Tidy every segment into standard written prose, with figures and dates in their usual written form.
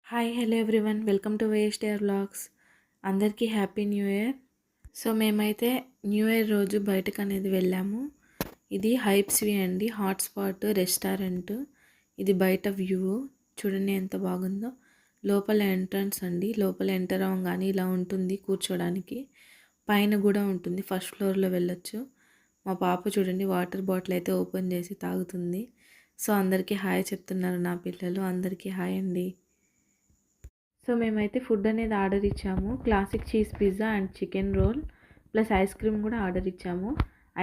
Hi hello everyone welcome to వేస్టేర్ vlogs. అందరికీ happy new year. So మేమైతే new year రోజు బయటకు అనేది వెళ్ళాము. ఇది హైప్స్వి అండి, హాట్స్పాట్ రెస్టారెంట్. ఇది బయట వ్యూ చూడండి ఎంత బాగుందో. లోపల ఎంట్రన్స్ అండి, లోపల ఎంటర్ అవ్వగానే ఇలా ఉంటుంది కూర్చోడానికి. పైన కూడా ఉంటుంది, ఫస్ట్ ఫ్లోర్లో వెళ్ళొచ్చు. మా పాప చూడండి వాటర్ బాటిల్ అయితే ఓపెన్ చేసి తాగుతుంది. సో అందరికీ హాయ్ చెప్తున్నారు నా పిల్లలు. అందరికీ హాయ్ అండి. సో మేమైతే ఫుడ్ అనేది ఆర్డర్ ఇచ్చాము. Classic cheese pizza and chicken roll plus ice cream కూడా ఆర్డర్ ఇచ్చాము.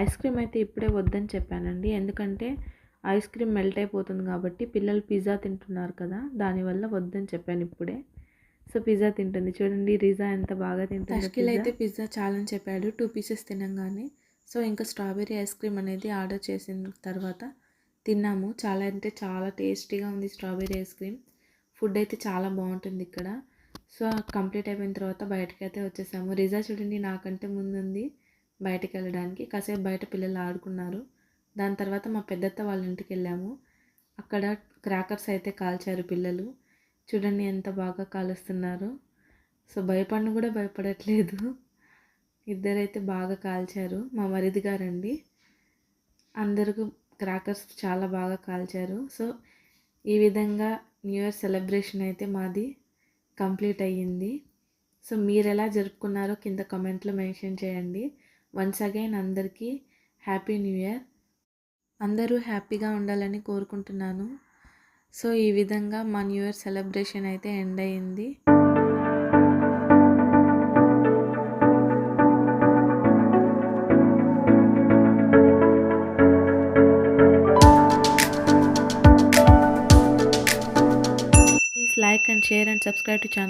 ఐస్ క్రీమ్ అయితే ఇప్పుడే వద్దని చెప్పానండి, ఎందుకంటే ఐస్ క్రీమ్ మెల్ట్ అయిపోతుంది కాబట్టి పిల్లలు పిజ్జా తింటున్నారు కదా, దానివల్ల వద్దని చెప్పాను ఇప్పుడే. సో పిజ్జా తింటుంది చూడండి, రిజా ఎంత బాగా తింటుంది. తష్కిల్ అయితే పిజ్జా చాలని చెప్పాడు 2 పీసెస్ తినంగానే. సో ఇంకా స్ట్రాబెర్రీ ఐస్ క్రీమ్ అనేది ఆర్డర్ చేసిన తర్వాత తిన్నాము. చాలా అంటే చాలా టేస్టీగా ఉంది స్ట్రాబెర్రీ ఐస్ క్రీమ్. ఫుడ్ అయితే చాలా బాగుంటుంది ఇక్కడ. సో కంప్లీట్ అయిపోయిన తర్వాత బయటకు అయితే వచ్చేసాము. రిజా చూడండి నాకంటే ముందుంది బయటకు వెళ్ళడానికి. కాసేపు బయట పిల్లలు ఆడుకున్నారు. దాని తర్వాత మా పెద్దత్త వాళ్ళ ఇంటికి వెళ్ళాము. అక్కడ క్రాకర్స్ అయితే కాల్చారు పిల్లలు. చూడండి ఎంత బాగా కాలుస్తున్నారు. సో భయపడిన కూడా భయపడట్లేదు. ఇద్దరైతే బాగా కాల్చారు. మా మరిది గారండి, అందరూ క్రాకర్స్ చాలా బాగా కాల్చారు. సో ఈ విధంగా న్యూ ఇయర్ సెలబ్రేషన్ అయితే మాది కంప్లీట్ అయ్యింది. సో మీరు ఎలా జరుపుకున్నారో కింద కామెంట్లో మెన్షన్ చేయండి. వన్స్ అగైన్ అందరికీ హ్యాపీ న్యూ ఇయర్. అందరూ హ్యాపీగా ఉండాలని కోరుకుంటున్నాను. సో ఈ విధంగా మా న్యూ ఇయర్ సెలబ్రేషన్ అయితే ఎండ్ అయ్యింది. Please like and share and subscribe to channel.